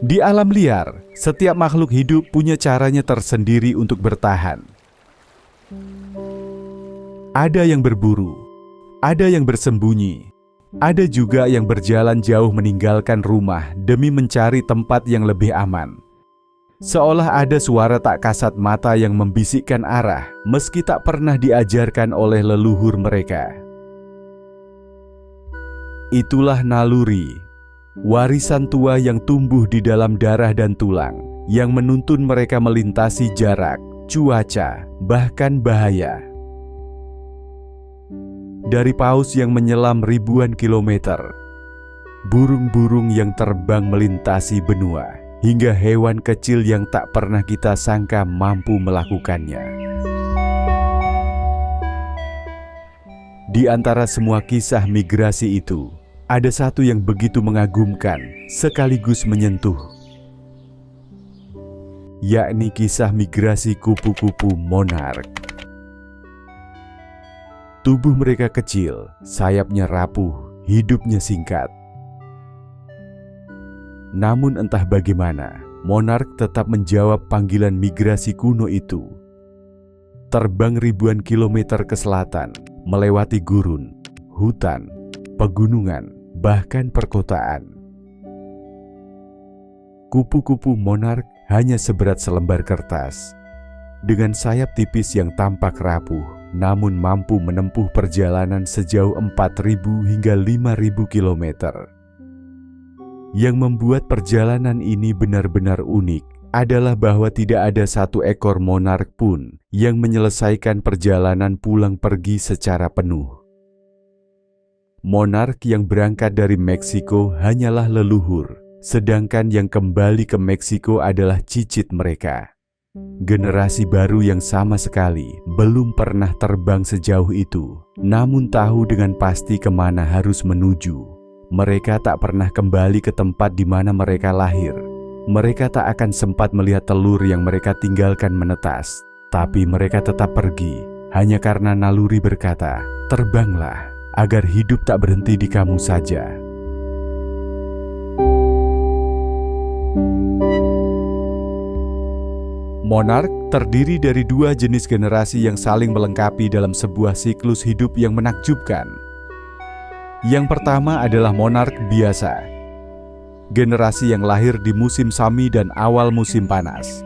Di alam liar, setiap makhluk hidup punya caranya tersendiri untuk bertahan. Ada yang berburu, ada yang bersembunyi, ada juga yang berjalan jauh meninggalkan rumah demi mencari tempat yang lebih aman. Seolah ada suara tak kasat mata yang membisikkan arah, meski tak pernah diajarkan oleh leluhur mereka. Itulah naluri, warisan tua yang tumbuh di dalam darah dan tulang, yang menuntun mereka melintasi jarak, cuaca, bahkan bahaya. Dari paus yang menyelam ribuan kilometer, burung-burung yang terbang melintasi benua, hingga hewan kecil yang tak pernah kita sangka mampu melakukannya. Di antara semua kisah migrasi itu, ada satu yang begitu mengagumkan sekaligus menyentuh, yakni kisah migrasi kupu-kupu monark. Tubuh mereka kecil, sayapnya rapuh, hidupnya singkat. Namun entah bagaimana, monark tetap menjawab panggilan migrasi kuno itu. Terbang ribuan kilometer ke selatan, melewati gurun, hutan, pegunungan, bahkan perkotaan. Kupu-kupu monark hanya seberat selembar kertas, dengan sayap tipis yang tampak rapuh, namun mampu menempuh perjalanan sejauh 4.000 hingga 5.000 kilometer. Yang membuat perjalanan ini benar-benar unik adalah bahwa tidak ada satu ekor monark pun yang menyelesaikan perjalanan pulang pergi secara penuh. Monark yang berangkat dari Meksiko hanyalah leluhur, sedangkan yang kembali ke Meksiko adalah cicit mereka. Generasi baru yang sama sekali belum pernah terbang sejauh itu, namun tahu dengan pasti kemana harus menuju. Mereka tak pernah kembali ke tempat di mana mereka lahir. Mereka tak akan sempat melihat telur yang mereka tinggalkan menetas. Tapi mereka tetap pergi, hanya karena naluri berkata, "Terbanglah, agar hidup tak berhenti di kamu saja." Monark terdiri dari dua jenis generasi yang saling melengkapi dalam sebuah siklus hidup yang menakjubkan. Yang pertama adalah monark biasa, generasi yang lahir di musim semi dan awal musim panas.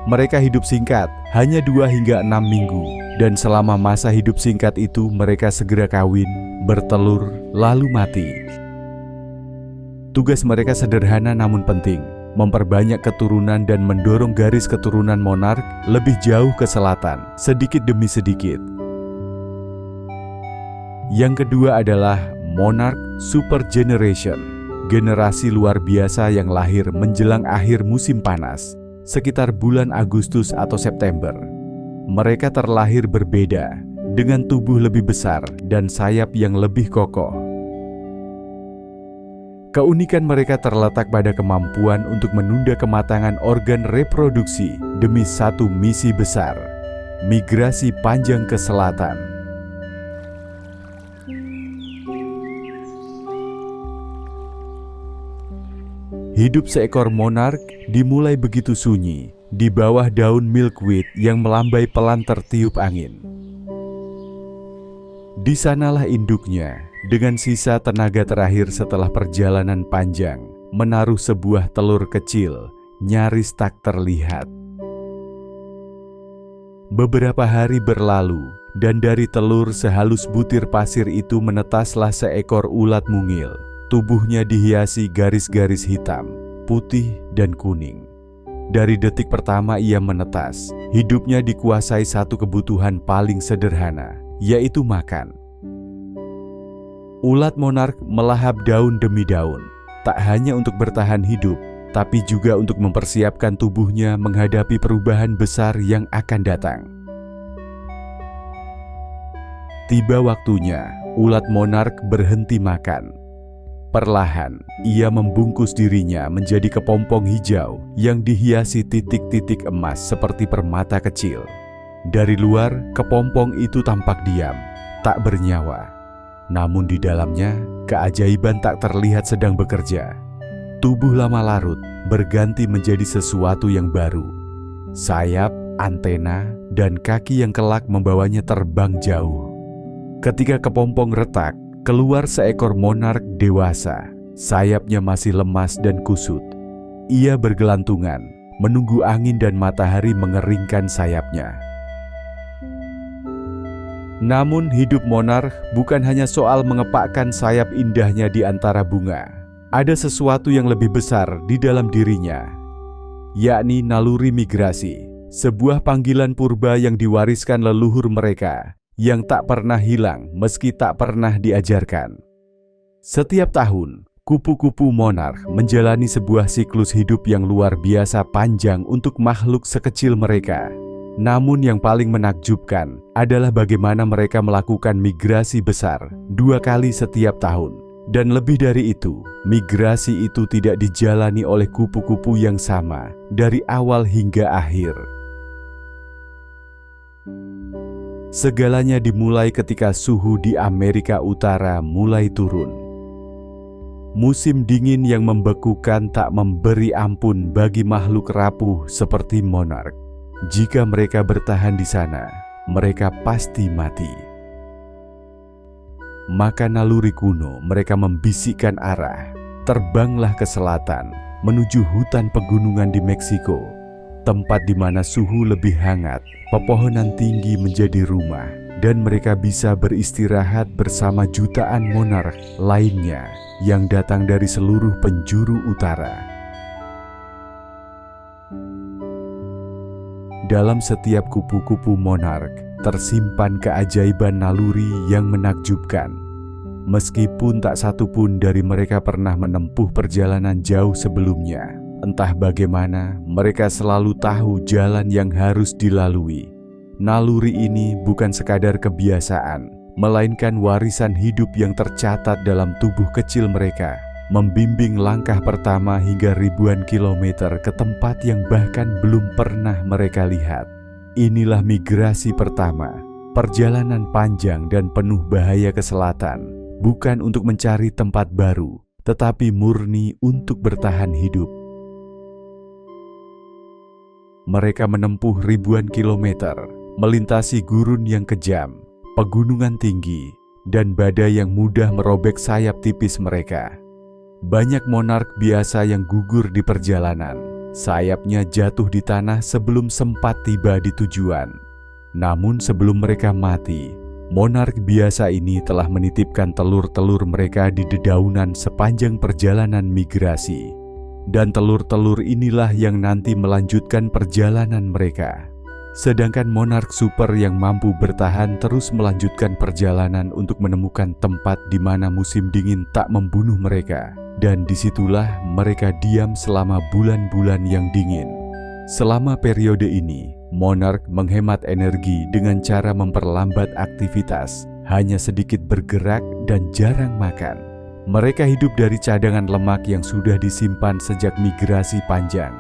Mereka hidup singkat, hanya 2 hingga 6 minggu, dan selama masa hidup singkat itu mereka segera kawin, bertelur, lalu mati. Tugas mereka sederhana namun penting, memperbanyak keturunan dan mendorong garis keturunan monark lebih jauh ke selatan, sedikit demi sedikit. Yang kedua adalah monark super generation, generasi luar biasa yang lahir menjelang akhir musim panas, sekitar bulan Agustus atau September. Mereka terlahir berbeda, dengan tubuh lebih besar dan sayap yang lebih kokoh. Keunikan mereka terletak pada kemampuan untuk menunda kematangan organ reproduksi demi satu misi besar, migrasi panjang ke selatan. Hidup seekor monark dimulai begitu sunyi, di bawah daun milkweed yang melambai pelan tertiup angin. Di sanalah induknya, dengan sisa tenaga terakhir setelah perjalanan panjang, menaruh sebuah telur kecil, nyaris tak terlihat. Beberapa hari berlalu, dan dari telur sehalus butir pasir itu menetaslah seekor ulat mungil. Tubuhnya dihiasi garis-garis hitam, putih, dan kuning. Dari detik pertama ia menetas, hidupnya dikuasai satu kebutuhan paling sederhana, yaitu makan. Ulat monark melahap daun demi daun, tak hanya untuk bertahan hidup, tapi juga untuk mempersiapkan tubuhnya menghadapi perubahan besar yang akan datang. Tiba waktunya, ulat monark berhenti makan. Perlahan, ia membungkus dirinya menjadi kepompong hijau yang dihiasi titik-titik emas seperti permata kecil. Dari luar, kepompong itu tampak diam, tak bernyawa. Namun di dalamnya, keajaiban tak terlihat sedang bekerja. Tubuh lama larut berganti menjadi sesuatu yang baru. Sayap, antena, dan kaki yang kelak membawanya terbang jauh. Ketika kepompong retak, keluar seekor monark dewasa. Sayapnya masih lemas dan kusut. Ia bergelantungan, menunggu angin dan matahari mengeringkan sayapnya. Namun hidup monark bukan hanya soal mengepakkan sayap indahnya di antara bunga. Ada sesuatu yang lebih besar di dalam dirinya, yakni naluri migrasi, sebuah panggilan purba yang diwariskan leluhur mereka, yang tak pernah hilang meski tak pernah diajarkan. Setiap tahun, kupu-kupu monark menjalani sebuah siklus hidup yang luar biasa panjang untuk makhluk sekecil mereka. Namun yang paling menakjubkan adalah bagaimana mereka melakukan migrasi besar 2 kali setiap tahun. Dan lebih dari itu, migrasi itu tidak dijalani oleh kupu-kupu yang sama dari awal hingga akhir. Segalanya dimulai ketika suhu di Amerika Utara mulai turun. Musim dingin yang membekukan tak memberi ampun bagi makhluk rapuh seperti monark. Jika mereka bertahan di sana, mereka pasti mati. Maka naluri kuno mereka membisikkan arah. Terbanglah ke selatan, menuju hutan pegunungan di Meksiko, tempat di mana suhu lebih hangat, pepohonan tinggi menjadi rumah, dan mereka bisa beristirahat bersama jutaan monark lainnya yang datang dari seluruh penjuru utara. Dalam setiap kupu-kupu monark tersimpan keajaiban naluri yang menakjubkan. Meskipun tak satu pun dari mereka pernah menempuh perjalanan jauh sebelumnya, entah bagaimana mereka selalu tahu jalan yang harus dilalui. Naluri ini bukan sekadar kebiasaan, melainkan warisan hidup yang tercatat dalam tubuh kecil mereka, membimbing langkah pertama hingga ribuan kilometer ke tempat yang bahkan belum pernah mereka lihat. Inilah migrasi pertama, perjalanan panjang dan penuh bahaya ke selatan, bukan untuk mencari tempat baru, tetapi murni untuk bertahan hidup. Mereka menempuh ribuan kilometer, melintasi gurun yang kejam, pegunungan tinggi, dan badai yang mudah merobek sayap tipis mereka. Banyak monark biasa yang gugur di perjalanan. Sayapnya jatuh di tanah sebelum sempat tiba di tujuan. Namun sebelum mereka mati, monark biasa ini telah menitipkan telur-telur mereka di dedaunan sepanjang perjalanan migrasi. Dan telur-telur inilah yang nanti melanjutkan perjalanan mereka. Sedangkan monark super yang mampu bertahan terus melanjutkan perjalanan untuk menemukan tempat di mana musim dingin tak membunuh mereka. Dan disitulah mereka diam selama bulan-bulan yang dingin. Selama periode ini, monark menghemat energi dengan cara memperlambat aktivitas, hanya sedikit bergerak dan jarang makan. Mereka hidup dari cadangan lemak yang sudah disimpan sejak migrasi panjang.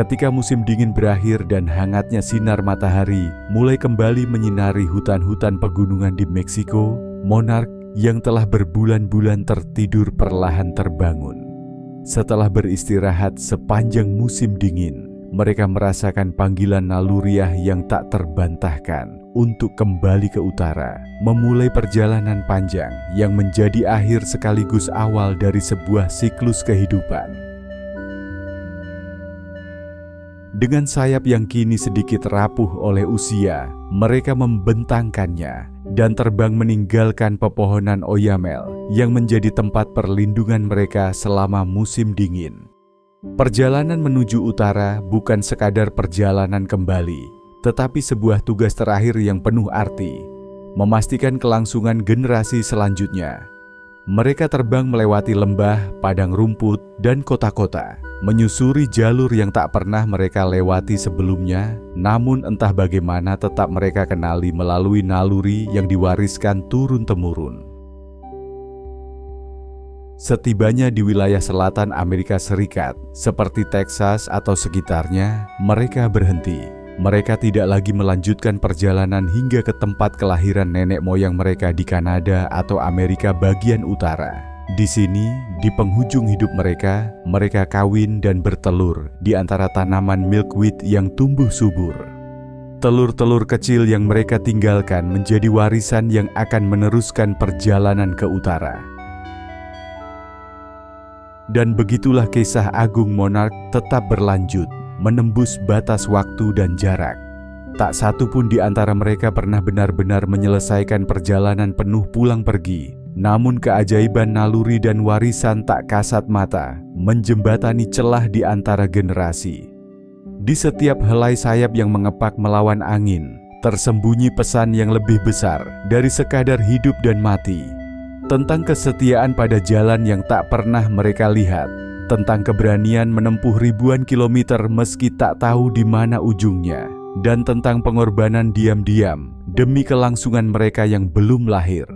Ketika musim dingin berakhir dan hangatnya sinar matahari mulai kembali menyinari hutan-hutan pegunungan di Meksiko, monark yang telah berbulan-bulan tertidur perlahan terbangun. Setelah beristirahat sepanjang musim dingin, mereka merasakan panggilan naluriah yang tak terbantahkan untuk kembali ke utara, memulai perjalanan panjang yang menjadi akhir sekaligus awal dari sebuah siklus kehidupan. Dengan sayap yang kini sedikit rapuh oleh usia, mereka membentangkannya dan terbang meninggalkan pepohonan oyamel yang menjadi tempat perlindungan mereka selama musim dingin. Perjalanan menuju utara bukan sekadar perjalanan kembali, tetapi sebuah tugas terakhir yang penuh arti, memastikan kelangsungan generasi selanjutnya. Mereka terbang melewati lembah, padang rumput, dan kota-kota, menyusuri jalur yang tak pernah mereka lewati sebelumnya, namun entah bagaimana tetap mereka kenali melalui naluri yang diwariskan turun-temurun. Setibanya di wilayah selatan Amerika Serikat, seperti Texas atau sekitarnya, mereka berhenti. Mereka tidak lagi melanjutkan perjalanan hingga ke tempat kelahiran nenek moyang mereka di Kanada atau Amerika bagian utara. Di sini, di penghujung hidup mereka, mereka kawin dan bertelur di antara tanaman milkweed yang tumbuh subur. Telur-telur kecil yang mereka tinggalkan menjadi warisan yang akan meneruskan perjalanan ke utara. Dan begitulah kisah Agung Monarch tetap berlanjut, menembus batas waktu dan jarak. Tak satu pun di antara mereka pernah benar-benar menyelesaikan perjalanan penuh pulang pergi. Namun keajaiban naluri dan warisan tak kasat mata menjembatani celah di antara generasi. Di setiap helai sayap yang mengepak melawan angin, tersembunyi pesan yang lebih besar dari sekadar hidup dan mati. Tentang kesetiaan pada jalan yang tak pernah mereka lihat, tentang keberanian menempuh ribuan kilometer meski tak tahu di mana ujungnya, dan tentang pengorbanan diam-diam demi kelangsungan mereka yang belum lahir.